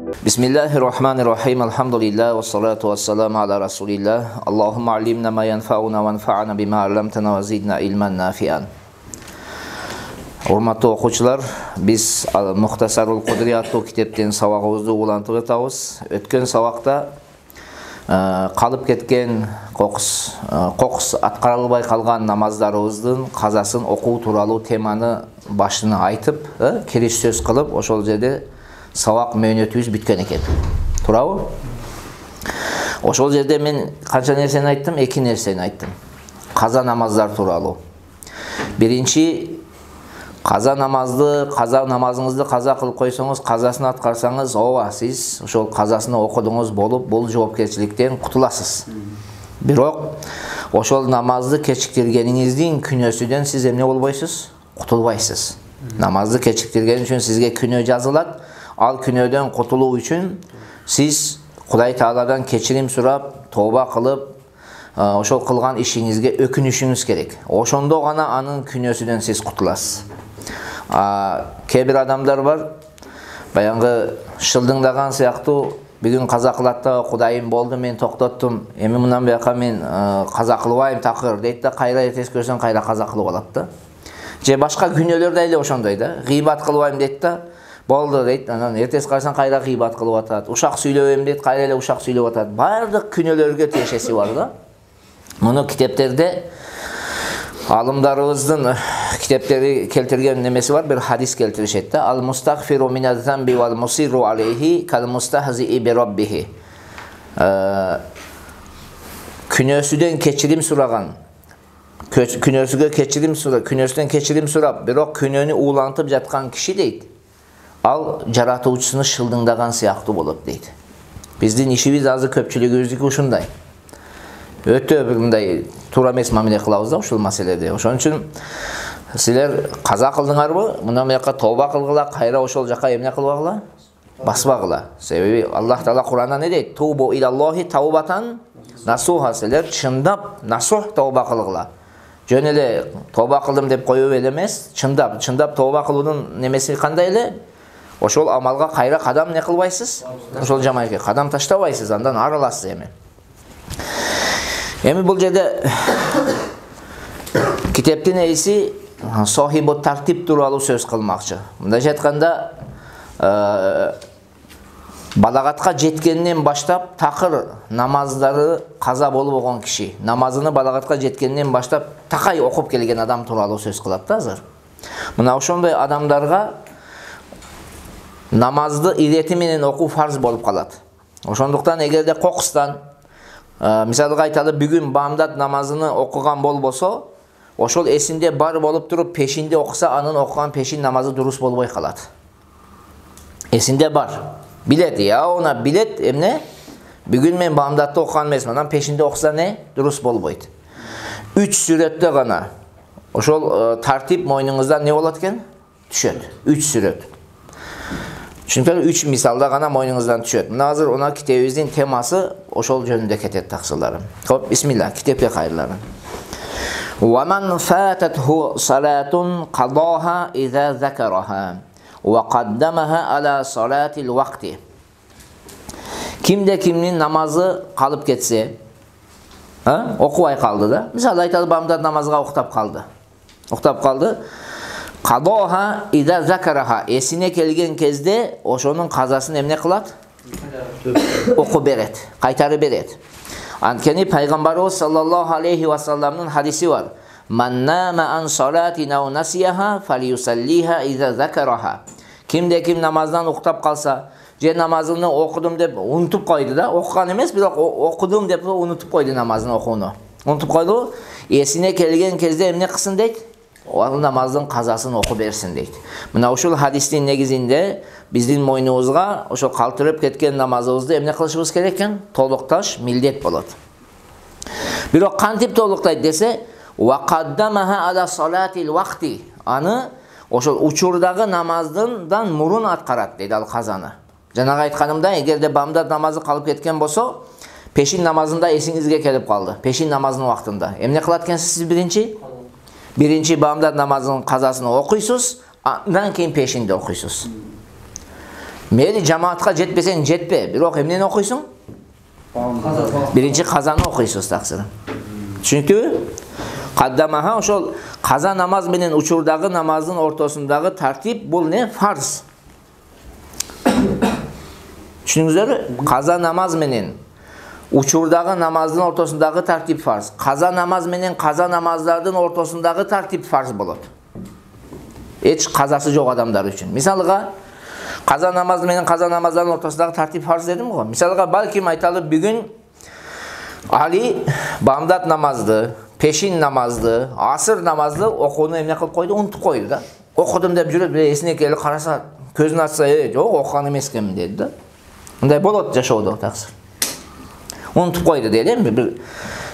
Bismillahirrahmanirrahim. Elhamdülillah ve salatu ve selamu ala Resulillah. Allahümme allimna ma yanfa'una ve enfa'na bima allamtana ve zidna ilmen nafi'an. Hurmatlı okuçular, biz Muhtasarul Kudriyatlı kitepten sabağımızda ulantып жатабыз. Өткен sabaqta қалып кеткен қоқыс атқарылбай қалған намаздарыбыздың қазасын оқу туралы теманы башына айтып, кириш сөз қылып, ошол жерде сабақ мөөнөтүбүз бүткөн экен. Туурабы? Ошол жерде мен канча нерсени айттым? Эки нерсени айттым. Каза намаздар тууралуу. Биринчи, каза намазыңызды каза кылып койсоңуз, казасын аткарсаңыз, ооба, сиз ошол казасын окудуңуз болуп, бул жоопкерчиликтен кутуласыз. Бирок ошол намазды кечиктиргениңиздин күнөөсүдөн сиз эмне болбойсуз? Кутулбайсыз. Намазды кечиктирген үчүн сизге күнөө жазылат. Ал күнөөдөн кутулуу үчүн сиз Кудай Тааладан кечирим сурап, тооба кылып, ошол кылган ишиңизге өкүнүшүңүз керек. Ошондо гана анын күнөөсүдөн сиз кутуласыз. Кээ бир адамдар бар, баягы шылдыңдаган сыяктуу, бүгүн каза кылат да, Кудайым болду, мен токтоттум, эми мындан бияка мен каза кылбайм такыр дейт да, кайра эртеси көрсөң кайра каза кылып алат да. Же башка күнөөлөр да эле ошондой да. Гыйбат кылбайм дейт да, болду дейт, анан эртеси карасаң кайра гыйбат кылып атат. Ушак сүйлөбөйм дейт, кайра эле ушак сүйлөп атат. Бардык күнөөлөргө тиешеси бар да. Муну китептерде алымдарыбыздын китептери келтирген немеси бар, бир хадис келтиришет да. Ал мустагфиру миназ замби вал мусирру алейхи кал мустахзи би раббихи. Күнөөсүдөн кечирим сураган, күнөөсүдөн кечирим сурап, бирок күнөөнү уулантып жаткан киши дейт, ал жаратуучусуну шылдыңдаган сыяктуу болот дейт. Биздин ишибиз азыр көпчүлүгүбүздүкү ушундай. Өтө мындай туура эмес мамиле кылабыз да ушул маселеде. Ошон үчүн силер каза кылдыңарбы? Мындан бияка тооба кылгыла, кайра ошол жака эмне кылбагыла? Баспагыла. Себеби Аллах Таала Кур'анда не дейт? Тубу илаллахи таубатан насуха. Силер чындап насух тооба кылгыла. Жөн эле тооба кылдым деп коюп эле эмес, чындап тооба кылуунун немеси кандай эле? Ошол амалга кайра кадам не кылбайсыз? Ошол жамайга кадам таштабайсыз, андан арыласыз эми. Эми бул жерде китептин ээси Сохибу тартип тууралуу сөз кылмакчы. Мындайча айтканда, балагатка жеткенинен баштап такыр намаздары каза болуп болгон киши, намазыны балагатка жеткенинен баштап такай окуп келген адам тууралуу сөз кылат да азыр. Мына ошондой адамдарга намазды ирети менен окуу фарз болуп калат. Ошондуктан эгерде кокустан, мисалга айталы, бүгүн бамдат намазыны окуган болбосо, ошол эсинде бар болуп туруп пешинде окуса, анын окуган пешин намазы дурус болбой калат. Эсинде бар, билет, она билет эмне? Бүгүн мен бамдатты окуган эмесмин, анан пешинде окуса не? Дурус болбойт. 3 сүрөттө гана ошол тартип мойнуңуздан не болот экен? Түшөт. 3 сүрөт. Чүнкү 3 мисалда гана мойнуңуздан түшөт. Мына азыр она китебибиздин темасы ошол жөнүндө кетет таксыларым. Хоп, бисмилла, китепке кайрылам. Ва ман фататху салатун qadaha idza zakaraha wa qaddamaha ala salatil waqti. Kimde kimnin namazı kalıp ketсе, окубай калды да. Мисалы айталы, бамдат намазга уктап калды. Qadaha idza zakaraha, esine келген кезде ошонун казасын эмне кылат? Окуп берет, кайтарып берет. Анткени пайгамбарыбыз саллаллаху алейхи ва салламдын хадиси бар. Ман нама ан салатин ау насияха фалиюсаллиха идza закараха. Кимде ким намаздан уктап калса, же намазыны окудум деп унутуп койду да, окуган эмес, бирок окудум деп унутуп койду намазын окууну. Унутуп койду, эсине келген кезде эмне кылсын дейт? Ал намаздын казасын окуп берсин дейт. Мына ушул хадистин негизинде биздин мойнубузга ошо калтырып кеткен намазыбызды эмне кылышыбыз керек экен? Толукташ милдет болот. Бирок кантип толуктайт десе, ва каддамаха ала салатил вакти. Аны ошол учурдагы намаздан мурун аткарат дейт ал казаны. Жанагы айтканымда, эгерде бамдат намазы калып кеткен болсо, пешин намазында эсиңизге келип калды. Пешин намазынын вактында эмне кылат экенсиз сиз биринчи бамдат намазынын казасын окуйсуз, андан кийин пешинде окуйсуз. Meyli cemaatка жетпесең жетпе, бирок эмнени окуйсуң? Биринчи казаны окуйсуз таксыры. Түшүнүктүбү? Каддамаха ошол каза намаз менен учурдагы намаздын ортосундагы тартип бул не? Фарз. Түшүнүңүздөрбү? Каза намаз менен учурдагы намаздын ортосундагы тартип фарз. Каза намаз менен каза намаздардын ортосундагы тартип фарз болот. Эч казасы жок адамдар үчүн. Мисалга, каза намаз менен каза намаздардын ортосундагы тартип фарз дедим го. Мисалга, балким айталы бүгүн Али бамдат намазды, пешин намазды, асыр намазды окууну эмне кылып койду? Унутуп койду да. Окудум деп жүрөт, эсине келип караса, көзүн ачса, жок, окуган эмес экенмин деди да. Мындай болот жашоодо таксыр. Унутуп койду дейли эми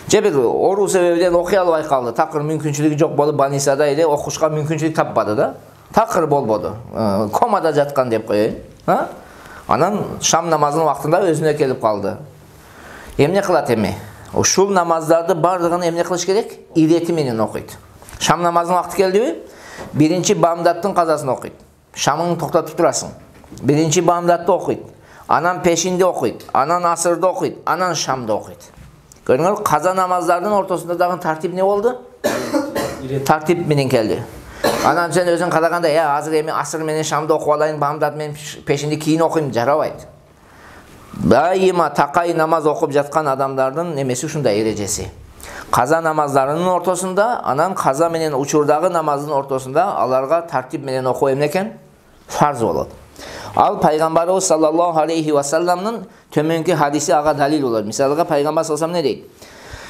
же бир оору себебинен окуй албай калды. Такыр мүмкүнчүлүгү жок болуп больницада эле окушка мүмкүнчүлүк таппады да. Такыр болбоду. Комада жаткан деп коеюн. Анан шам намазынын убактында өзүнө келип калды. Эмне кылат эми? Ушул намаздарды бардыгын эмне кылыш керек? Ирети менен окуйт. Шам намазынын убакты келдиби? Биринчи бамдаттын казасын окуйт. Шамыңды токтотуп турасың. Биринчи бамдатты окуйт. Анан пешинди окуйт. Анан асырды окуйт. Анан шамды окуйт. Көрүңөр, каза намаздардын ортосунда дагы тартип не болду? Тартип менен келди. Анан сен өзүң караганда, азыр эми асыр менен шамды окуп алайын, бамдат менен пешинди кийин окуйм, жарабайт. Дайыма такай намаз окуп жаткан адамдардын немеси ушундай эрежеси. Каза намаздарынын ортосунда, анан каза менен учурдагы намаздын ортосунда аларга тартип менен окуу эмне экен? Фарз болот. Ал пайгамбарыбыз саллаллаху алейхи ва салламдын төмөнкү хадиси ага далил болот. Мисалга пайгамбар саллаллаху алейхи ва саллам не дейт?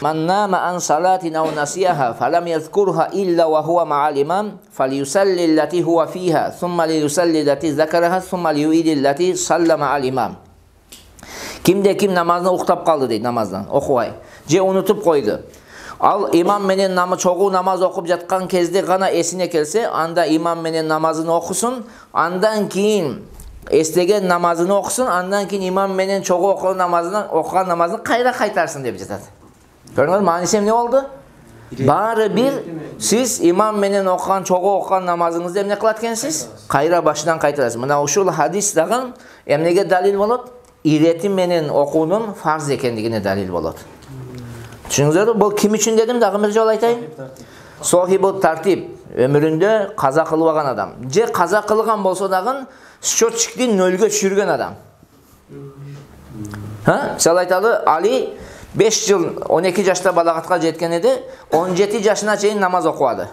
Man nama an salatin aw nasiyaha falam yadhkurha illa wa huwa ma'al imam falyusalli allati huwa fiha thumma liyusalli allati zakaraha thumma liyu'id allati sallama al imam. Kimde kim namazını uktap kaldı deydi namazdan okubay. Je unutup koydu. Al imam menen namı çoğu namaz okup jatkan kezde gana esine kelse anda imam menen namazını okusun. Andan keyin estegen namazını okusun. Andan keyin imam menen çoğu okugan namazını kayra kaytarsın dep жатат. Görüngөр manisi ne oldu? Bari bir siz imam menen okugan çoğu okugan namazınızda emne kılat ekensiz? Kayra başından kaytarasın. Mına uşul hadis dagın emnege dalil bolot? İreti menen okuunun farz ekendigine dalil bolot. Düşünüңүздөр, бұл ким үчүн дедим, дагы бир жолу айтайын. Сохибут тартип, өмүрүндө каза кылбаган адам. Же каза кылган болсо дагы счетчикти нөлгө түшүргөн адам. Мисалы айталы, Али 5 жыл 12 жашта балагатка жеткен эди, 17 жашына чейин намаз окубады.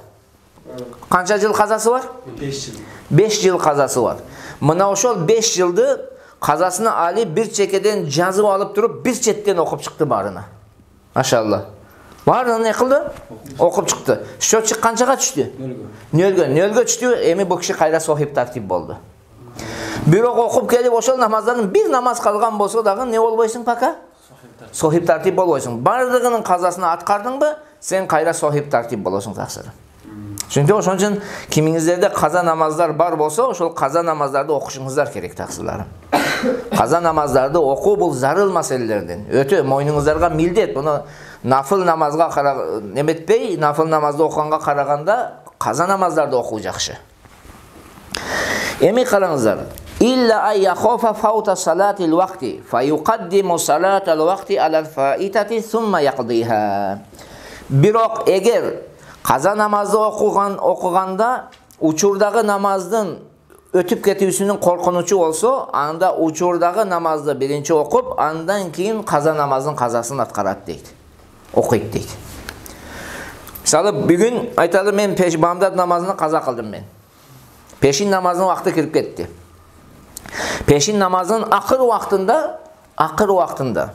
Канча жыл казасы бар? 5 жыл. 5 жыл казасы бар. Мына ошол 5 жылды казасына Али бир чекеден жазып алып туруп, бир четтен окуп чыкты баарына. Машалла. Баарына не кылды? Окуп чыкты. Счетчик канчага түштү? Нөлгө түштү. Эми бул киши кайра сохиб тартип болду. Бирок окуп келип ошол намаздардын бир намаз калган болсо дагы не болбойсуң пока? Сохиб тартип болбойсуң. Бардыгынын казасын аткардыңбы, сен кайра сохиб тартип болосуң таксыр. Çünkü ошон үчүн кимиңиздерде каза намаздар бар болсо, ошол каза намаздарды окушуңуздар керек таксырларым. Каза намаздарды окуу бул зарыл маселелерден. Өтө мойнуңуздарга милдет. Буну нафыл намазга неметпей, нафыл намазды окуганга караганда каза намаздарды окуу жакшы. Эми караңыздар. İlla ay yakhofa fauta salatil vakti fayuqaddimu salatal vakti alal faitati thumma yaqdiha. Бирок эгер каза намазды окуганда учурдагы намаздын өтүп кетүүсүнүн коркунучу болсо, анда учурдагы намазды биринчи окуп, андан кийин каза намаздын казасын аткарат дейт. Окуйт дейт. Мисалы бүгүн айталы мен бамдат намазын каза кылдым мен. Пешин намазынын убакыты кирип кетти. Пешин намазынын акыр убактында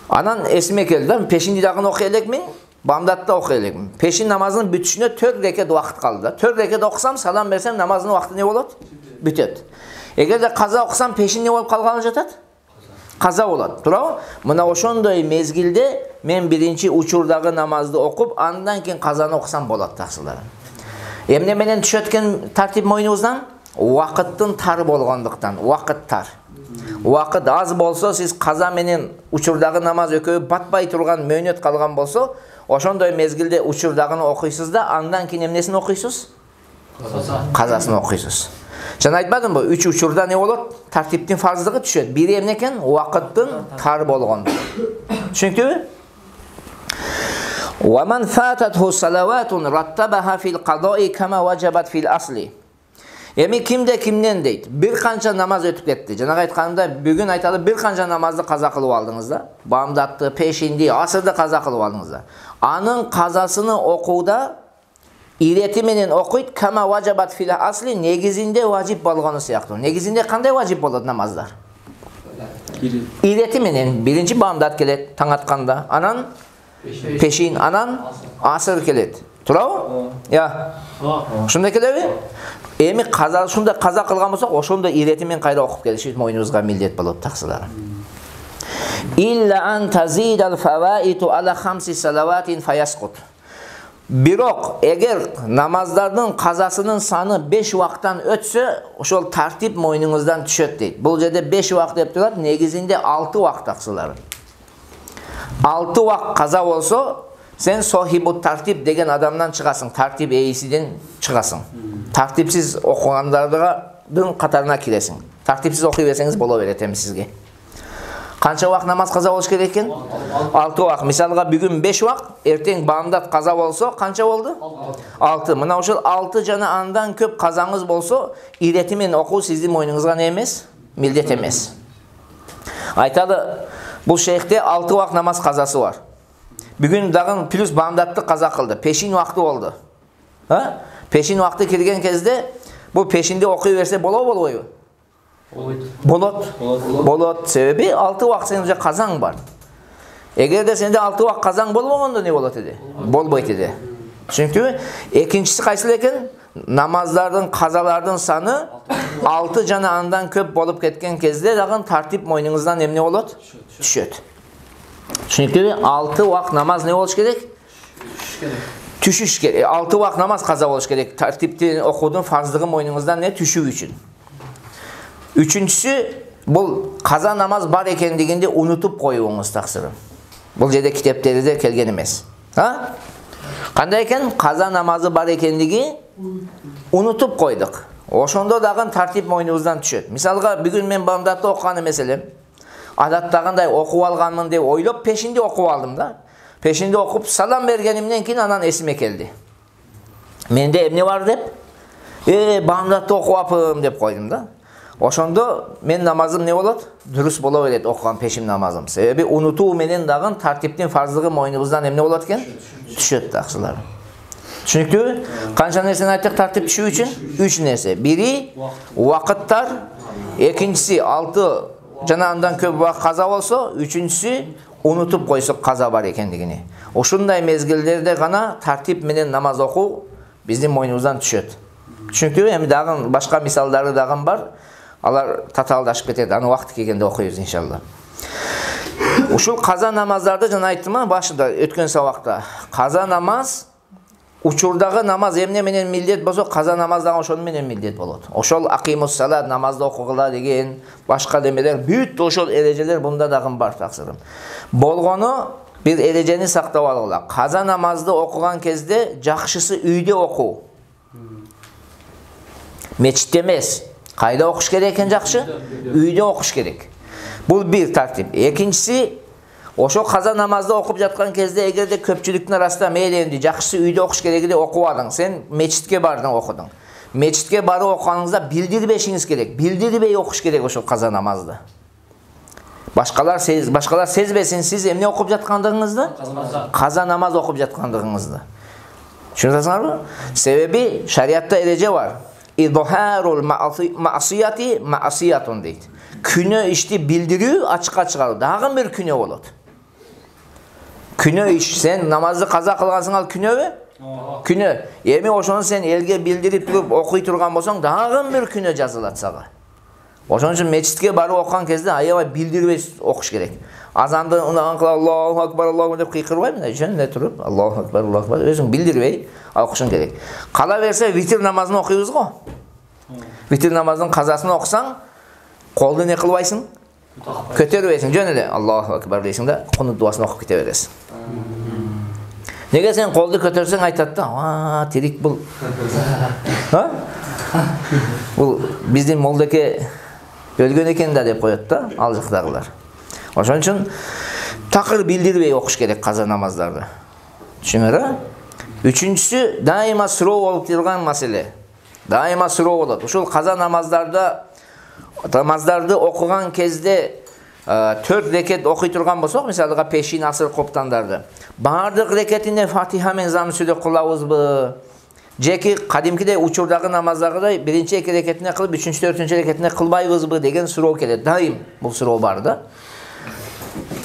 анан эсиме келди, пешинди дагы окуй элекмин, бамдатта окуй элекмин. Пешин намазынын бүтүшүнө 4 рекет убакыт калды. 4 рекет окусам, салам берсем, намаздын убакыты не болот? Бүтөт. Эгерде каза окусам, пешин не болуп калганы жатат? Каза болот. Туурабы? Мына ошондой мезгилде мен биринчи учурдагы намазды окуп, андан кийин казаны окусам болот таксыларым. Эмне менен түшөт экен тартип мойнуңуздан? Вакыттын тар болгондуктан, вакыт тар. Вакыт аз болсо, сиз каза менен учурдагы намаз экөө батпай турган мөөнөт калган болсо, ошондой мезгилде учурдагыны окуйсуз да, андан кийин эмнесин окуйсуз? Казасын окуйсуз. Жана айтпадым бу, 3 учурда не болот? Тартиптин фарздыгы түшөт. Бири эмне экен? Убакыттын тар болгондугу. Түшүнүктүбү? Wa man fatathu salawatun rattabaha fil qada'i kama wajabat fil asli. Эми кимде кимден дейт? Бир канча намаз өтүп кетти. Жана айтканда бүгүн айталы бир канча намазды каза кылып алдыңыз да. Бамдатты, пешинди, асырды каза кылып алдыңыз да. Анын казасыны окууда ирети менен окуйт, кама вajabat fil asli, негизинде важип болгону сыяктуу. Негизинде кандай важип болот намаздар? Ирети менен биринчи бамдат келет таң атканда, анан пешин, анан асыр келет. Турабы? Я. Ошондой келеби? Эми каза, ушундай каза кылган болсок, ошондой ирети менен кайра окуп келиши мойнубузга милдет болот таксылар. Illa an tazidal fawaitu ala 5 salawatin fayasqut. Бирок эгер намаздардын казасынын саны 5 убактан өтсө, ошол тартип мойнуңуздан түшөт дейт. Бул жерде 5 убакт деп турат, негизинде 6 убакт таксылар. 6 убакт каза болсо, сен сохибут тартип деген адамдан чыгасың, тартип ээсиден чыгасың. Тартипсиз окугандардын катарына киресиң. Тартипсиз окуй берсеңиз боло берет эми сизге. Канча убакт намаз каза болуш керек экен? 6 убакт. Мисалга бүгүн 5 убакт, эртең бамдат каза болсо, канча болду? 6. Мына ошол 6 жана андан көп казаңыз болсо, ирети менен окуу сиздин мойнуңузга не эмес? Милдет эмес. Айталы, бул шейхте 6 убакт намаз казасы бар. Бүгүн дагы плюс бамдатты каза кылды. Пешин убакты болду. Пешин убакты кирген кезде бул пешинди окуй берсе болобойбу? Болот. Болот. Себеби 6 убакт сенин уже казаң бар. Эгерде сенде 6 убакт казаң болбогондо не болот эди? Болбойт эди. Түшүнүктүбү? Экинчиси кайсы экен? Намаздардын, казалардын саны 6 жана андан көп болуп кеткен кезде дагы тартип мойнуңуздан эмне болот? Түшөт. Түшүнүктүбү? 6 убакт намаз не болуш керек? Түшүш керек. 6 убакт намаз каза болуш керек. Тартипти окуудун фарздыгы мойнуңуздан не түшүү үчүн. Үчүнчүсү, бул каза намаз бар экендигинде унутуп коюңуз таксырым. Бул жерде китептерде келген эмес. Кандай экен? Каза намазы бар экендиги унутуп койдук. Ошондо дагы тартип мойнубуздан түшөт. Мисалга, бүгүн мен бамдатты окуган эмес элем. Адаттагандай окуп алганмын деп ойлоп, пешинди окуп алдым да. Пешинди окуп, салам бергенимден кийин анан эсиме келди. Менде эмне бар деп? Бамдатты окуапым деп койдум да. Ошондо мен намазым не болот? Дурус боло берет окуган пешим намазым. Себеби унутуу менен дагы тартиптин фарздыгы мойнубуздан эмне болот экен? Түшөт таксылар. Түшүнүктүбү? Канча нерсени айттык тартип түшүү үчүн? 3 нерсе. Бири убакыттар, экинчиси 6 жана андан көп убакыт каза болсо, үчүнчүсү унутуп койсок каза бар экендигини. Ушундай мезгилдерде гана тартип менен намаз окуу биздин мойнубуздан түшөт. Түшүнүктүбү? Эми дагы башка мисалдары дагы бар. Алар татаалдашып кетет. Аны убакыты келгенде окуйбуз иншалла. Ушул каза намаздарды жана айттым башында өткөн сабакта. Каза намаз учурдагы намаз эмне менен милдет болсо, каза намаз дагы ошону менен милдет болот. Ошол акимус салат, намазды окугула деген башка демелер, бүт ошол эрежелер бунда дагы бар таксырым. Болгону бир эрежени сактап алгыла. Каза намазды окуган кезде жакшысы үйдө окуу. Мечитте эмес. Кайда окуш керек экен жакшы? Үйдө окуш керек. Бул бир тартип. Экинчиси, ошо каза намазды окуп жаткан кезде эгерде көпчүлүктүн арасында мейленди жакшысы үйдө окуш керегиди окуп алың. Сен мечитке бардың окудуң. Мечитке барып окуганыңызда билдирбешиңиз керек. Билдирбей окуш керек ошол каза намазды. Башкалар сезбесин сиз эмне окуп жаткандыгыңызды? Каза намаз окуп жаткандыгыңызды. Түшүнөсүңөрбү? Себеби шариатта эреже бар. İzharul ma'siyati ma'siyatun deydi. Күнөө ишти билдирүү, ачыкка чыгаруу дагы бир күнөө болот. Күнөө иш, сен намазды каза кылгансың, ал күнөбү? Күнөө. Эми ошону сен элге билдирип туруп окуй турган болсоң, дагы бир күнөө жазылат сага. Ошон үчүн мечитке барып окуган кезде аябай билдирбей окуш керек. Азанды унаган кылып Аллаху акбар, Аллаху деп кыйкырбайбы? Жөнүндө туруп Аллаху акбар, Аллаху акбар өзүң билдирбей окушуң керек. Кала берсе витр намазын окуйбуз го. Витр намазынын казасын окусаң, колду не кылбайсың? Көтөрбөйсүң, жөн эле Аллаху акбар дейсиң да, кунут дуасын окуп кете бересиң. Неге сен колду көтөрсөң айтат да, тирик бул. Бул биздин молдеке өлгөн экен да деп коет да ал жактагылар. Ошон үчүн такыр билдирбей окуш керек каза намаздарды. Түшүнүңөр? Үчүнчүсү дайыма суроо болуп турган маселе. Дайыма суроо болот. Ушул каза намаздарды окуган кезде 4 рекет окуй турган болсок, мисалга пешин, асыр, коптандарды. Бардык рекетине Фатиха менен зам сүрө кылабызбы? Жеки кадимкидей учурдагы намаздагыдай биринчи эки рекетине кылып, үчүнчү, төртүнчү рекетине кылбайбызбы деген суроо келет. Дайым бул суроо бар да.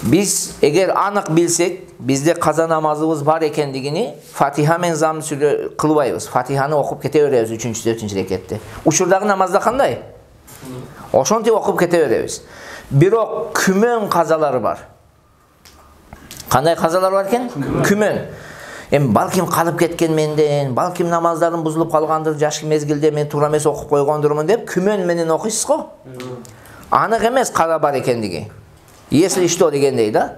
Biz eğer anık bilsek, bizde kaza namazımız var ekendikini Fatiha men zam сүрө kılbayız. Fatiha'nı okup keteveririz 3. 4. rekette. Uçurdaki namazda kanday? Oşonti okup keteveririz. Birok kümön kazaları var. Kanday kazalar varken? Kümön. Balkim kalıp ketken menden, balkim namazlarım buzulup kalgandır, jaş mezgilde men tуура эмес окуп койгондурмун деп kümön менен окуйсуз го. Анык эмес каза бар экендиги. Если что дегендей да.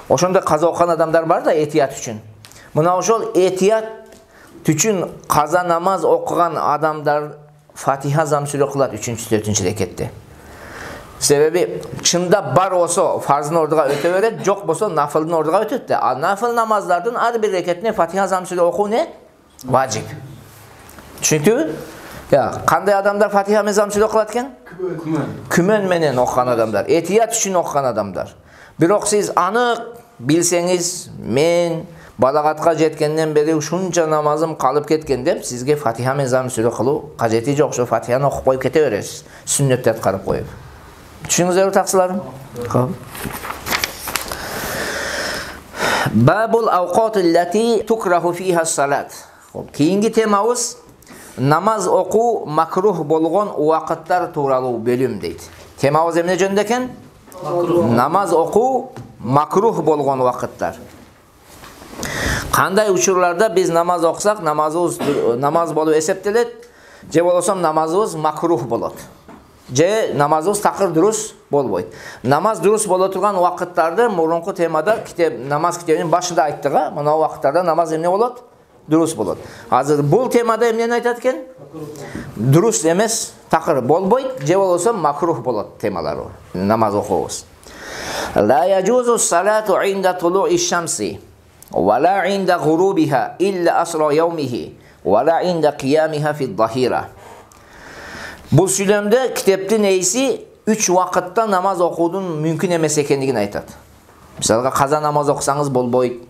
Ошондой каза окуган адамдар бар да этият үчүн. Мына ошол этият үчүн каза намаз окуган адамдар Фатиха зам сүрө кылат 3. 4. рекетте. Себеби чында бар болсо фарздын ордуга өтө берет, жок болсо нафылдын ордуга өтөт да. Ал нафыл намаздардын ар бир рекетине Фатиха зам сүрө окуу не? Важип. Түшүнүктүбү? Ya, kандай adamlar Fatiha mezam сүрө кылат экен? Күмөн менен окуган адамдар, этият үчүн окуган адамдар. Бирок сиз анык билсеңиз, мен балагатка жеткенден бери ушунча намазым калып кеткен деп, сизге Фатиха мезам сүрө кылуу кажети жок. Ошо Фатиханы окуп коюп кете бересиз. Сүннөттү аткарып коюп. Түшүнүңүздөрбү таксыларым? Бабул ауқатиллати тукраху фиха салат. Кийинки темабыз намаз окуу макрух болгон убакыттар тууралуу бөлүм дейт. Темабыз эмне жөнүндө экен? Намаз окуу макрух болгон убакыттар. Кандай учурларда биз намаз окусак, намаз болуп эсептелет, же болбосо намазыбыз макрух болот. Же намазыбыз такыр дурус болбойт. Намаз дурус боло турган убакыттарды мурунку темада намаз китебинин башында айттык. Мына убакыттарда намаз эмне болот? Дурус болот. Азыр бул темада эмнени айтат экен? Дурус эмес, такыр болбойт, же болбосо макрух болот темалары. Намаз окуубуз. Ла яжузу салату инда тулуи шамси ва ла инда гурубиха илля асра яумихи ва ла инда қиямиха фи дахира. Бул сүйлөмдө китептин ээси 3 убакытта намаз окуудун мүмкүн эмес экендигин айтат. Мисалга каза намаз окусаңыз болбойт.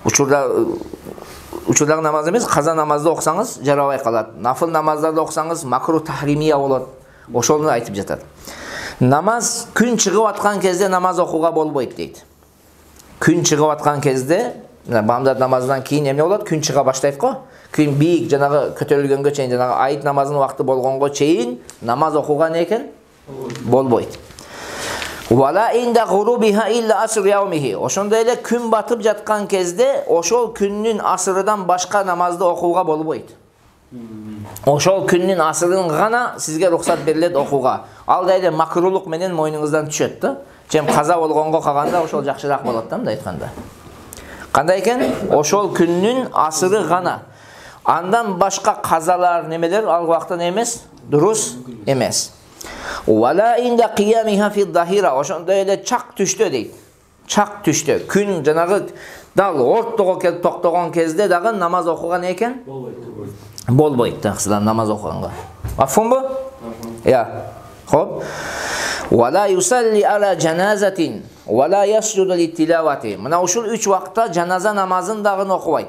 Учурдагы намаз эмес, каза намазды окусаңыз жарабай калат. Нафыл намаздарды окусаңыз макрух тахримия болот. Ошону айтып жатат. Намаз күн чыгып аткан кезде намаз окууга болбойт дейт. Күн чыгып аткан кезде, бамдат намазынан кийин эмне болот? Күн чыга баштайт го. Күн бийик жанагы көтөрүлгөнгө чейин, жанагы айт намазынын убакыты болгонго чейин намаз окууга не экен? Болбойт. Вала инда гурубиха илля аср яумихи. Ошондой эле күн батып жаткан кезде ошол күндүн асырынан башка намазды окууга болбойт. Ошол күндүн асырын гана сизге рухсат берилет окууга. Ал да эле макрулук менен мойнуңуздан түшөт да. Чем каза болгонго калганда ошол жакшыраак болот да, мындай айтканда. Кандай экен? Ошол күндүн асыры гана. Андан башка казалар немелер ал убакта эмес, дурус эмес. Вала инда қиямиха фи дахира. Ошондой эле чак түштө дейт. Чак түштө. Күн жанагы дал ортого келип токтогон кезде дагы намаз окуган экен? Болбойт. Таксыдан намаз окуганга. Афунбу? Я. Хоп. Вала юсалли ала жаназатин вала ясжуду литтилавати. Мына ушул 3 убакта жаназа намазын дагы окубайт.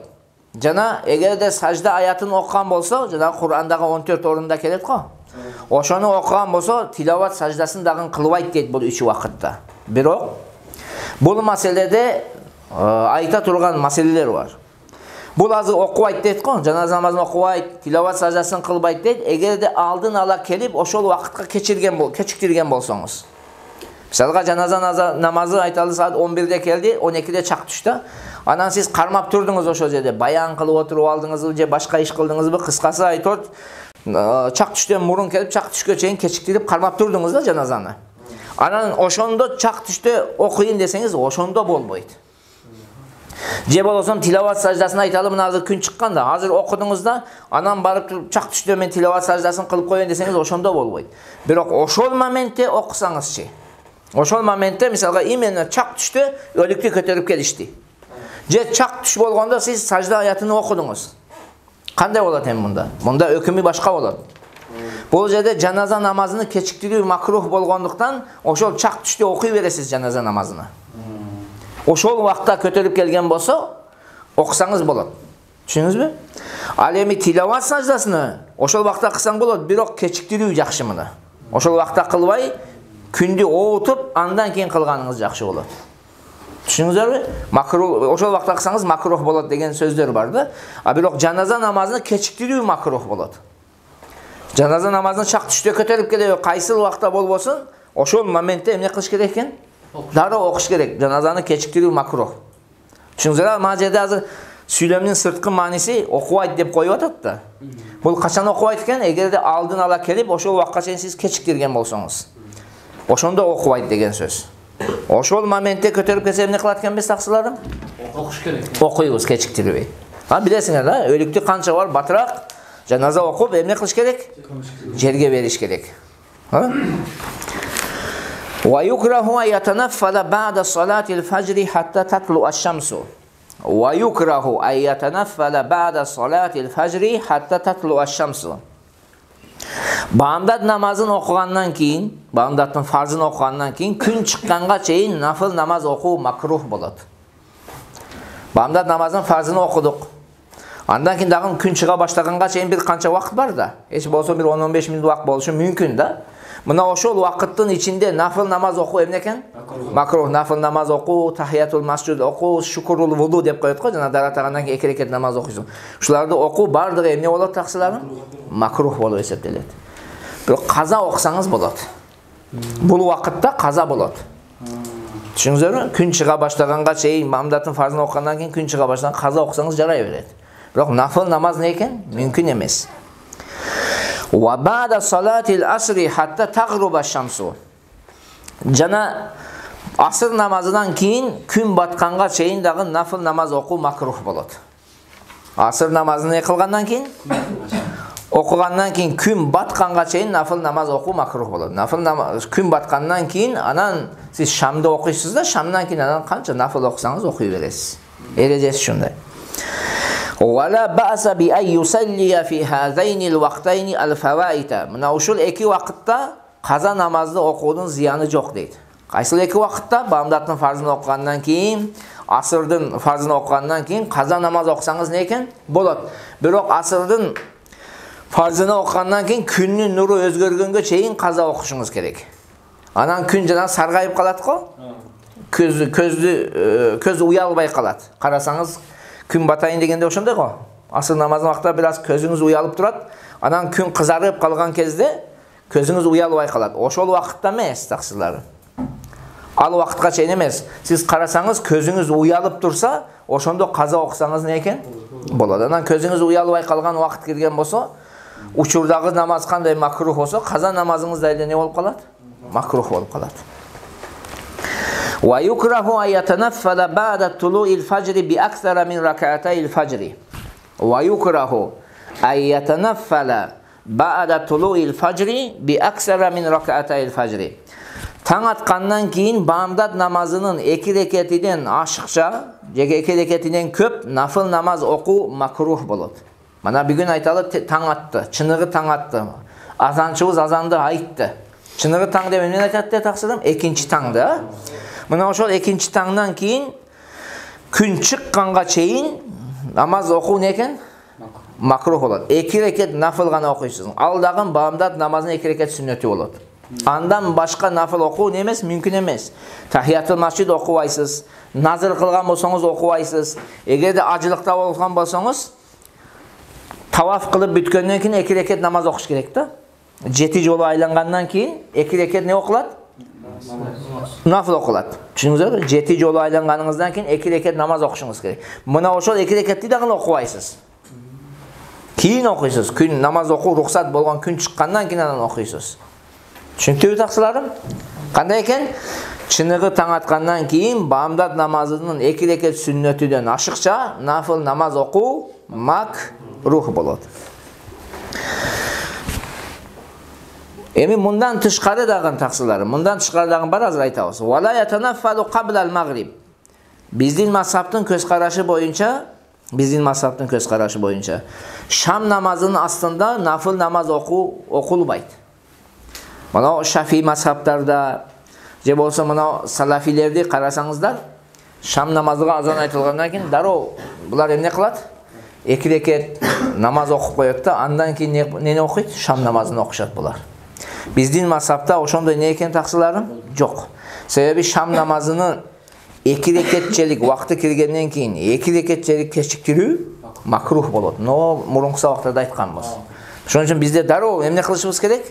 Жана эгерде сажда аятын окуган болсо, жана Кур'андагы 14 орунда келет го. Ошону окуган болсо, тилават саждасын дагы кылбайт дейт бул 3 убакытта. Бирок бул маселеде айта турган маселелер бар. Бул азыр окубайт дейт го, жаназа намазын окубайт, тилават саждасын кылбайт дейт. Эгерде алдын ала келип ошол убакытка кечиктирген болсоңуз. Мисалга жаназа намазы айталы саат 11-де келди, 12-де чак түштү. Анан сиз кармап турдуңуз ошол жерде, баян кылып отуруп алдыңызбы же башка иш кылдыңызбы? Кыскасы айтот, чак түштөн мурун келип чак түшкө чейин кечиктирип кармап турдуңуз да жаназаны. Анан ошондо чак түштө окуйын десеңиз, ошондо болбойт. Же болсом тилават саждасын айталы, мына азыр күн чыккан да, азыр окудуңуз да, анан барып туруп чак түштө мен тилават саждасын кылып коеюн десеңиз, ошондо болбойт. Бирок ошол моментте окусаңызчы. Ошол моментте мисалга именно чак түштө өлүктү көтөрүп келишти. Же чак түш болгондо сиз сажда аятын окудуңуз. Кандай болот эми мында? Мында өкүмү башка болот. Бул жерде жаназа намазыны кечиктирүү макрух болгондуктан, ошол чак түштө окуй бересиз жаназа намазыны. Ошол вакытта көтөрүп келген болсо, окусаңыз болот. Түшүндүңүзбү? Ал эми тилават саждасыны ошол вакытта кылсаң болот, бирок кечиктирүү жакшы муну. Ошол вакытта кылбай, күндү оотуп, андан кийин кылганыңыз жакшы болот. Түшүндүңүздөрбү? Макрух, ошол вакытта кылсаңыз макрух болот деген сөздөр бар да. А бирок жаназа намазыны кечиктирүү макрух болот. Жаназа намазын чак түштө көтөрүп келеби, кайсыл вакытта болбосун, ошол моментте эмне кылыш керек экен? Дароо окуш керек. Жаназаны кечиктирүү макрух. Түшүндүңүзбү? Мына жерде азыр сүйлөмдүн сырткы мааниси окубайт деп коюп атат да. Бул качан окубайт экен? Эгерде алдын ала келип, ошол вакытка чейин сиз кечиктирген болсоңуз. Ошондо окубайт деген сөз. Ошол моментте көтөрүп келсе эмне кылат экенбиз таксыларым? Окуш керек. Окуйбуз кечиктирбей. Билесиңер да, өлүктү канча бар батыраак жаназа окуп эмне кылыш керек? Жерге бериш керек. Wa yukrahu an yatanaffala ba'da salati al-fajr hatta tatlu ash-shamsu. Wa yukrahu an yatanaffala ba'da salati al-fajr hatta tatlu ash-shamsu. Bamdat namazын окугандан кийин, бамдаттын фарзын окугандан кийин күн чыкканга чейин нафыл намаз окуу макрух болот. Бамдат намазын фарзын окудук. Андан кийин дагы күн чыга баштаганга чейин бир канча вакыт бар да. Эч болсо бир 10-15 мүнөт вакыт болушу мүмкүн да. Мына ошол вакыттын ичинде нафыл намаз окуу эмне экен? Макрух. Нафыл намаз окуу, тахиятул масжид окуу, шукурул вуду деп коет го, жана дара тагындан кийин 2 рекет намаз окуйсуң. Ушуларды окуу бардыгы эмне болот таксыларым? Макрух болуп эсептелет. Бирок каза окусаңыз болот. Бул вакытта каза болот. Түшүндүңүзбү? Күн чыга баштаганга чейин бамдаттын фарзын окугандан кийин күн чыга баштаган каза окусаңыз жарай берет. Бирок нафыл намаз не экен? Мүмкүн эмес. Wa ba'da salatil asri hatta taghruba ash-shamsu. Жана асыр намазынан кийин күн батканга чейин дагы нафыл намаз окуу макрух болот. Асыр намазын кылгандан кийин окугандан кийин күн батканга чейин нафыл намаз окуу макрух болот. Нафыл намаз күн баткандан кийин анан сиз шамды окуйсуз да, шамдан кийин анан канча нафыл окусаңыз окуй бересиз. Эрежеси ушундай. ولا بأس بأن يصلي في هذين الوقتين الفوائد. Мына ушул эки вакытта каза намазды окуудун зыяны жок дейт. Кайсыл эки вакытта? Бамдаттын фарзын окугандан кийин, асырдын фарзын окугандан кийин каза намаз окусаңыз не экен? Болот. Бирок асырдын фарзын окугандан кийин күндүн нуру өзгөргөнгө чейин каза окушуңуз керек. Анан күн жана саргайып калат го? Көз уялбай калат. Карасаңыз күн батайын дегенде ошондой го. Асыр намазын вакытта бир аз көзүңүз уялып турат. Анан күн кызарып калган кезде көзүңүз уялбай калат. Ошол вакытта эмес, таксылар. Ал вакытка чейин эмес. Сиз карасаңыз көзүңүз уялып турса, ошондо каза окусаңыз не экен? Болот. Анан көзүңүз уялбай калган вакыт кирген болсо, учурдагы намаз кандай макрух болсо, каза намазыңыз да эле не болуп калат? Макрух болуп калат. ويكره أن يتنفل بعد طلوع الفجر بأكثر من ركعتي الفجر. ويكره أن يتنفل بعد طلوع الفجر بأكثر من ركعتي الفجر. Таң аткандан кийин бамдат намазынын 2 рекетинен ашыкча, же 2 рекетинен көп нафыл намаз окуу макрух болот. Мана бүгүн айталы таң атты, чыныгы таң атты. Азанчыбыз азанды айтты. Чыныгы таң деп эмне айтат деп таксырым? Экинчи таңды. Мына ошол экинчи таңдан кийин күн чыкканга чейин намаз окуу не экен? Макрух болот. 2 рекет нафыл гана окуйсуз. Ал дагы бамдат намазынын 2 рекет сүннөтү болот. Андан башка нафыл окуу не эмес, мүмкүн эмес. Тахиятул масжид окубайсыз, назыр кылган болсоңуз окубайсыз. Эгерде ажылыкта болгон болсоңуз, таваф кылып бүткөндөн кийин 2 рекет намаз окуш керек да. 7 жолу айлангандан кийин 2 рекет не окулат? Нафыл окулат. Түшүндүңүзбү? 7 жолу айланганыңыздан кийин 2 рекет намаз окушуңуз керек. Мына ошол 2 рекетти дагы окубайсыз. Кийин окуйсуз. Күн намаз окуу рухсат болгон күн чыккандан кийин анан окуйсуз. Түшүнүктүүбү таксыларым? Кандай экен? Чыныгы таң аткандан кийин бамдат намазынын 2 рекет сүннөтүдөн ашыкча нафыл намаз окуу макрух болот. Эми мындан тышкары дагы таксылары, мындан тышкары дагы бар, азыр айтабыз. Вала ятанаффалу кабла ал-магриб. Биздин мазхабтын көз карашы боюнча, шам намазынын астында нафыл намаз окулбайт. Мына Шафи мазхабтарда же болсо мына салафилерди карасаңыздар, шам намазыга азан айтылгандан кийин дароо булар эмне кылат? 2 рекет намаз окуп коет да, андан кийин эмне окуйт? Шам намазын окушат булар. Биздин мазхабта ошондой не экен таксыларым? Жок. Себеби шам намазынын 2 рекетчелик вакыты киргенден кийин 2 рекетчелик кечиктирүү макрух болот. Но мурунку сабактарда айтканбыз. Ошон үчүн бизде дароо эмне кылышыбыз керек?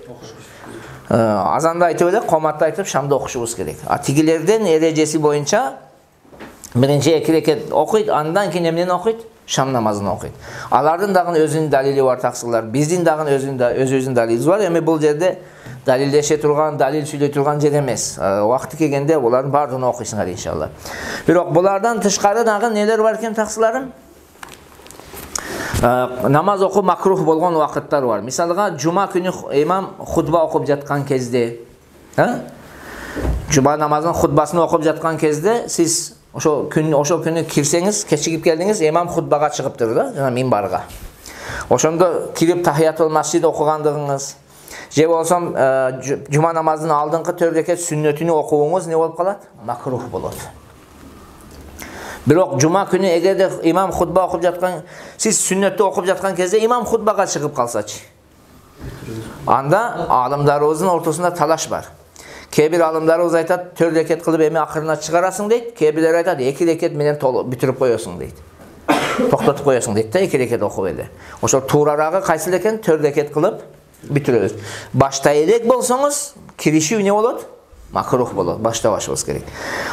Азанда айтып элек, коматты айтып шамды окушубуз керек. А тигилерден эрежеси боюнча биринчи 2 рекет окуйт, андан кийин эмнени окуйт? Шам намазын окуйт. Алардын дагы өзүнүн далили бар таксылар. Биздин дагы өзүбүздүн далилибиз бар. Эми бул жерде далилдеше турган, далил сүйлөй турган жер эмес. Вакыты келгенде булардын баардыгын окуйсуңар иншалла. Бирок булардан тышкары дагы нелер бар экен таксыларым? Намаз окуу макрух болгон вакыттар бар. Мисалга, жума күнү имам хутба окуп жаткан кезде, жума намазынын хутбасын окуп жаткан кезде сиз ошол күнү кирсеңиз, кечигип келдиңиз, имам хутбага чыгыптыр да, жана минбарга. Ошондо кирип тахиятул масжид окугандыгыңыз, же болсом жума намазынын алдыңкы 4 рекет сүннөтүнү окууңуз не болуп калат? Макрух болот. Бирок жума күнү эгерде имам хутба окуп жаткан, сиз сүннөттү окуп жаткан кезде имам хутбага чыгып калсачы, анда алымдарыбыздын ортосунда талаш бар. Кээ бир алымдарыбыз айтат, 4 рекет кылып эми акырына чыгарасың дейт, кээ бирлер айтат, 2 рекет менен бүтүрүп коесуң дейт. Токтотуп коесуң дейт да, 2 рекет окуп эле. Ошо туурарагы кайсыл экен? 4 рекет кылып бүтүрөбүз. Баштай элек болсоңуз, киришүү эмне болот? Макрух болот. Баштабашыбыз керек.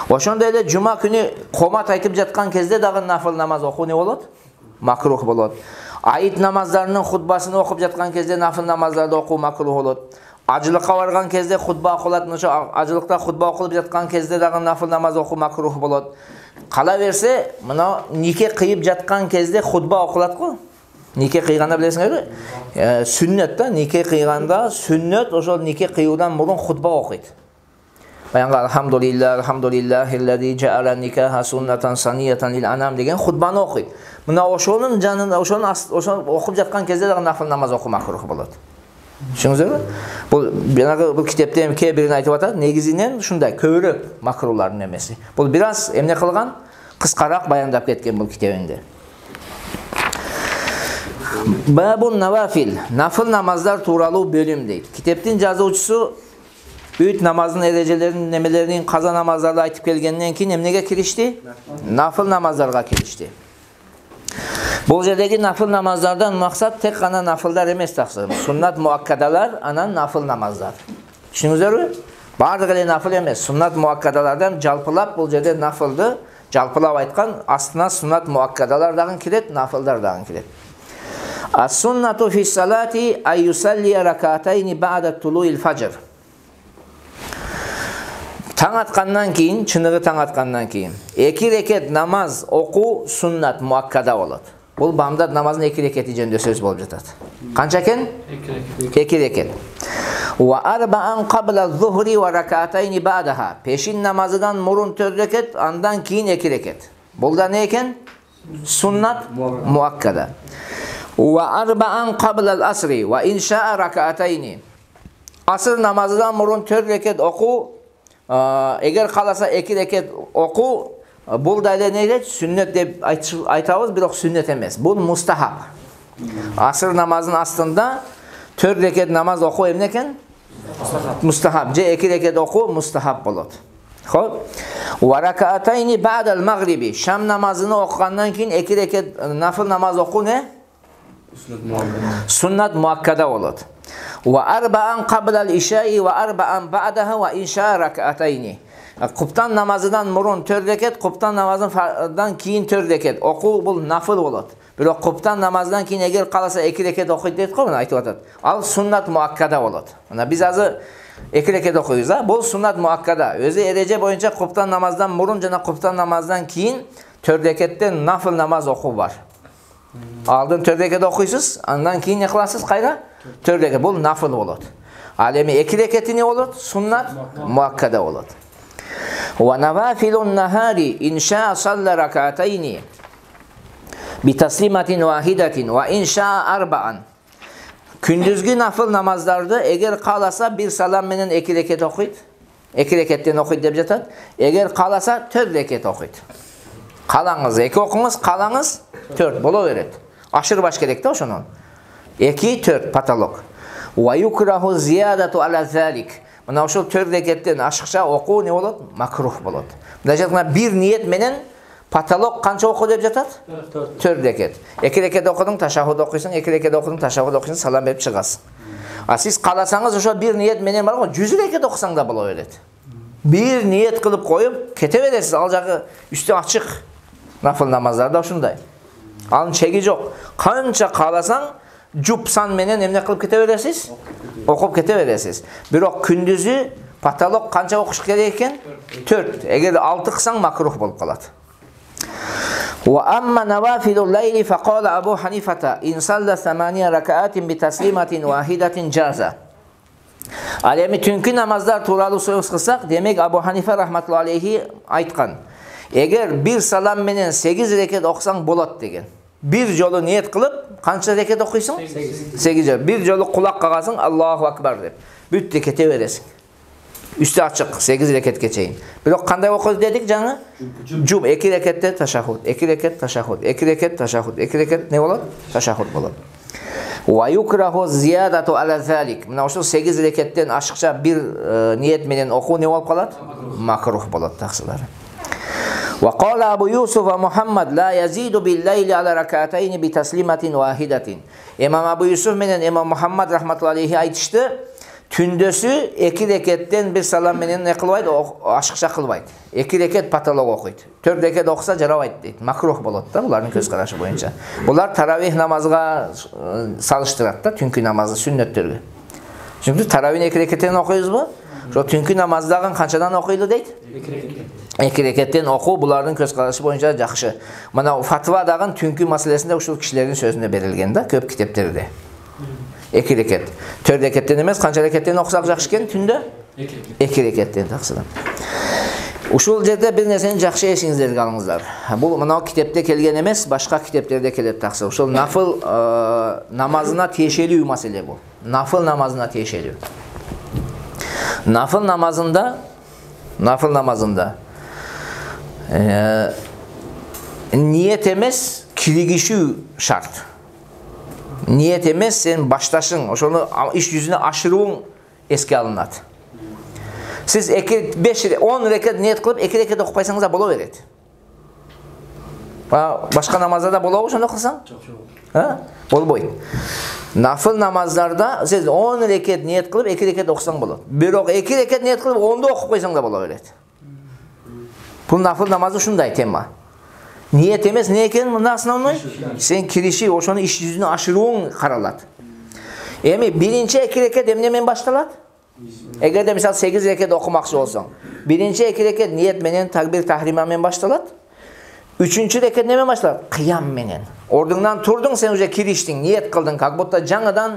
Ошондой эле жума күнү комат айтып жаткан кезде дагы нафыл намаз окуу не болот? Макрух болот. Айт намаздарынын хутбасын окуп жаткан кезде нафыл намаздарды окуу макрух болот. Ажылыкка барган кезде хутба окулат, ошо ажылыкта хутба окулуп жаткан кезде дагы нафыл намаз окуу макрух болот. Кала берсе, мына нике кыйып жаткан кезде хутба окулат го. Нике кыйганда билесиңерби? Сүннөт да, нике кыйганда сүннөт, ошол нике кыюудан мурун хутба окуйт. Баянга алхамдулиллахиллази жаала никаха суннатан саниятан лил анам деген хутбаны окуйт. Мына ошонун жанында, ошон окуп жаткан кезде дагы нафыл намаз окуу макрух болот. Түшүңүздөрбү? Бул жанагы бул китепте кээ бирин айтып атат, негизинен ушундай көбүрөөк макрулардын эмеси. Бул бир аз эмне кылган? Кыскараак баяндап кеткен бул китебинде. Бабун навафил, нафыл намаздар тууралуу бөлүм дейт. Китептин жазуучусу үйт намазынын эрежелерин, немелерин, каза намаздарды айтып келгенден кийин эмнеге киришти? Нафыл намаздарга киришти. Бул жердеги нафыл намаздардан максат тек гана нафылдар эмес таксы. Суннат муаккадалар, анан нафыл намаздар. Түшүнүңүздөрбү? Баардыгы эле нафыл эмес. Суннат муаккадалардан жалпылап бул жерде нафылды жалпылап айткан, астына суннат муаккадалар дагы кирет, нафылдар дагы кирет. Ас-суннату фи салати ай юсалли ракатайни ба'да тулуил фажр. Таң аткандан кийин, чыныгы таң аткандан кийин 2 рекет намаз окуу суннат муаккада болот. Бул бамдат намазынын 2 рекети жөнүндө сөз болуп жатат. Канча экен? 2 рекет. Ва арбаан кабла зухри ва ракатайни ба'даха. Пешин намазынан мурун 4 рекет, андан кийин 2 рекет. Бул да не экен? Суннат муаккада. Ва арбаан кабла ал-асри ва иншаа ракатайни. Аср намазынан мурун 4 рекет окуу, эгер каласа 2 рекет окуу, бул да эле не дейт? Сүннөт деп айтабыз, бирок сүннөт эмес. Бул мустахаб. Аср намазынын астында 4 рекет намаз окуу эмне экен? Мустахаб. Же 2 рекет окуу мустахаб болот. Хоп. Ва ракатайни ба'дал магриби. Шам намазыны окугандан кийин 2 рекет нафыл намаз окуу не? Суннат муаккада болот. Ва арбаан кабла ишаи ва арбаан ба'даха ва инша ракатайни. Куптан намазынан мурун 4 рекет, куптан намазынан кийин 4 рекет окуу бул нафыл болот. Бирок куптан намаздан кийин эгер кааласа 2 рекет окуйт дейт го, мына айтып атат. Ал суннат муаккада болот. Мына биз азыр 2 рекет окуйбуз, бул суннат муаккада. Өзү эреже боюнча куптан намаздан мурун жана куптан намаздан кийин 4 рекеттен нафыл намаз окуу бар. Алдын 4 рекет окуйсуз, андан кийин не кыласыз кайра? 4 рекет. Бул нафыл болот. Ал эми 2 рекети не болот? Суннат муаккада болот. Ва навафилун нахари инша салла ракатайни bi taslimatin vahidatin ve insha arba'an. Kündüzgü nafıl namazlarda eğer kalasa bir salam menen 2 reket okuyt. 2 reketten okuyt dep jatat. Eğer kalasa 4 reket okuyt. Kalаңыз 2 okuyңыз, kalаңыз 4 bola beret. Aşırı baş gerek de oşonun. 2 4 patolog. Ve yukrahu ziyadatu ala zalik. Mına oşol 4 reketten aşıkça oku ne bolot? Makruh bolot. Mına jatna bir niyet menen patolog kança oku dep jatat? 4 reket. 2 reket okudun, taşahhud okuysun, 2 reket okudun, taşahhud okuysun, salam berip çıgasın. Siz kalasanız oşo bir niyet menen bar go, 100 reket okusaң da bola beret. Bir niyet kılıp koyup kete beresiz, al jagı üstü açık. Nafıl namazlarda uşunday. Alın çeki jok. Kança kalasaң jupsan menen emne kılıp kete beresiz? Okup kete beresiz. Birok kündüzü patolog kança okuş gerek eken? 4. Eğer 6 kılsaң makruh bolup kalat. Ve amma nawafilul leyli faqala Abu Hanifata in salla 8 rakaatin bi taslimatin vahidatin caza. Alemi tünkü namazlar turalı söz kılsak demek Abu Hanife rahmetullahi aleyhi aytkan. Eğer bir salam menen 8 reket okusaң bolat degen. Bir jolu niyet kılıp kança reket okuysun? 8 jol. Bir jolu kulak kagaсын Allahu akbar dep. Büt rekete veresin. Üstü açık 8 reket geçeyin. Birok kanday okudu dedik canı? Cum 2 rekette taşahhud, 2 reket taşahhud, 2 reket taşahhud, 2 reket ne olur? Taşahhud olur. Ve yukrahu ziyadatu ala zalik. Mına oşul 8 reketten aşıkça bir niyet menen oku ne olup kalat? Makruh bolat taksıları. Ve qala Abu Yusuf ve Muhammed la yazidu bil leyli ala rakatayni bi taslimatin vahidatin. İmam Abu Yusuf menen İmam Muhammed rahmetullahi aleyhi aytıştı. Tündösü 2 reketten bir salam menen ne kılbaydı? Aşıkça kılbaydı. 2 reket patolog okuydu. 4 reket okusa jarabaydı deydi. Makruh bolat da buların köz karaşı boyunca. Bular taravih namazga salıştırat da tünkü namazı sünnetlerge. Çünkü taravih 2 reketten okuyuz bu. Şu tünkü namazdagın kançadan okuydu deydi? 2 reketten oku buların köz karaşı boyunca jakşı. Mana fatvadagın tünkü meselesinde uşul kişilerin sözünde berilgen da köp kitepleri 2 reket. 4 reketten emes, kança reketten okusak jakşı eken tünde? 2 reketten taksıdan. Uşul jerde bir nerseni jakşı eşiңiздерге alыңыздар. Bu mana kitepte kelgen emes, başka kiteplerde kelip taksı. Uşul nafıl namazına tieşelүү mesele bu. Nafıl namazına tieşelүү. Nafıl namazında niyet emes, kirigişүү şart. Niyet emes, sen baştaşın, oşonu iş yüzüne aşırıuң eske alınat. Siz 10 reket niyet kılıp 2 reket okupaysanız da bola beret. Başka namazda da bola oşonu kılsan? Bolboy. Nafıl namazlarda siz 10 reket niyet kılıp 2 reket okusan bola. Birok 2 reket niyet kılıp 10'da okup koysan da bola beret. Bu nafıl namazı şunday tema. Niyet emes ne eken bunda aslında sen kirişi oşonu iş yüzüne aşırıuң karalat. Emi birinci 2 reket emnemen baştalat. Eğer de misal 8 reket okumakçı olsan. Birinci 2 reket niyet menen takbir tahrima men baştalat. 3. reket nemen baştalat? Kıyam menen. Ordundan turdun sen уже kiriştin, niyet kıldın, kakbotta жаңадан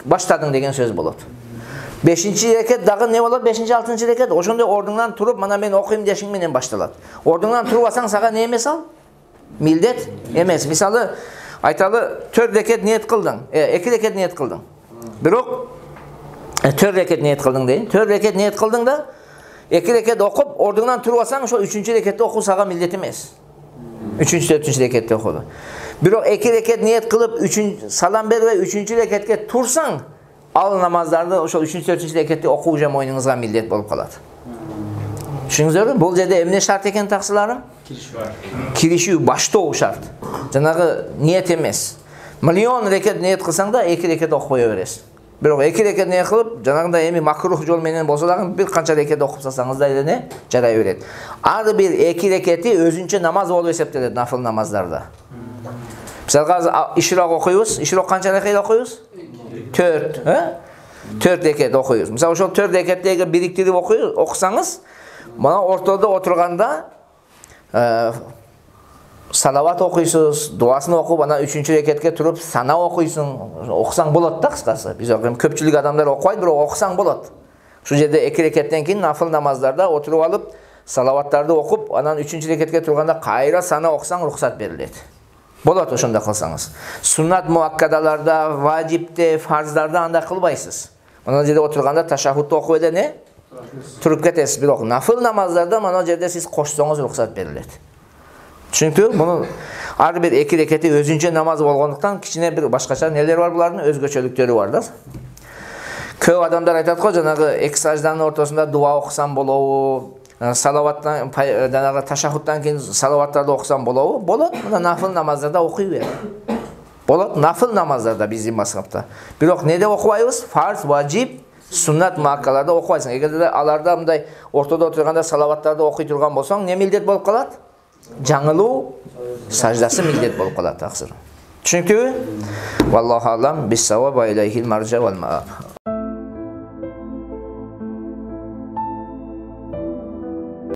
başladın degen söz bolat. 5. reket dağı ne olur? 5. 6. reket oşonda ordundan turup mana men okuyayım deşiң menen baştalat. Ordundan turup asaң saga ne emes al? Mildet emes. Misalı aytalı 4 reket niyet kıldın. 2 reket niyet kıldın. Birok 4 reket niyet kıldın deyin. 4 reket niyet kıldın da 2 reket okup ordundan turup asaң şu 3. rekette oku saga mildet emes. 3. 4. rekette okudu. Birok 2 reket niyet kılıp 3. salam ber ve 3. reketke tursan al namazlarda o 3. 4. rekette oku jam oyununuzga millet bolup kalat. Düşünüңүздөр, бул жерде эмне шарт экен таксыларым? Киришүү баштоо шарт. Жанагы ниет эмес. Миллион рекет ниет кылсаң да 2 рекет окуп кое бересиң. Бирок 2 рекет ниет кылып, жанагындай эми макрух жол менен болсо дагы бир канча рекет окуп салсаңыз да эле жарай берет. Ар бир 2 рекети өзүнчө намаз болуп эсептелет нафыл намаздарда. Мисалга ишрок окуйбуз. Ишрок канча рекет окуйбуз? 4, 4 рекет окуйбуз. Мисалы ошол 4 рекеттеги бириктирип окусаңыз, мына ортодо отурганда салават окуйсуз, дуасын окуп, анан 3-чү рекетке туруп сана окуйсуң, окусаң болот да кыскасы. Биз көпчүлүк адамдар окубайт, бирок окусаң болот. Ушул жерде 2 рекеттен кийин нафыл намаздарда отуруп алып, салаваттарды окуп, анан 3-чү рекетке турганда кайра сана окусаң уруксат берилет. Болот ошондой кылсаңыз. Суннат муаккадаларда, важибте, фарздарда андай кылбайсыз. Мына жерде отурганда ташаххудду окуп эле не? Туруп кетесиз, бирок нафыл намаздарда мына жерде сиз кошсоңуз уруксат берилет. Түшүнүктүбү? Муну ар бир 2 рекети өзүнчө намаз болгондуктан кичине бир башкача нелер бар булардын, өзгөчөлүктөрү бар да. Көп адамдар айтат го, жанагы 2 сажданын ортосунда дуа окусам болобу, салаваттан жанагы ташаххудтан кийин салаваттарды окусам болобу? Болот. Мына нафыл намаздарда окуй бер. Болот, нафыл намаздарда биздин мазхабта. Бирок неде окубайбыз? Фарз, важиб, суннат муаккаларда окубайсың. Эгерде аларда мындай ортодо отурганда салаваттарды окуй турган болсоң, не милдет болуп калат? Жаңылуу саждасы милдет болуп калат аксыр. Түшүнүктүбү? Валлаху алам, бис-саваб ва илайхил маржа вал мааб.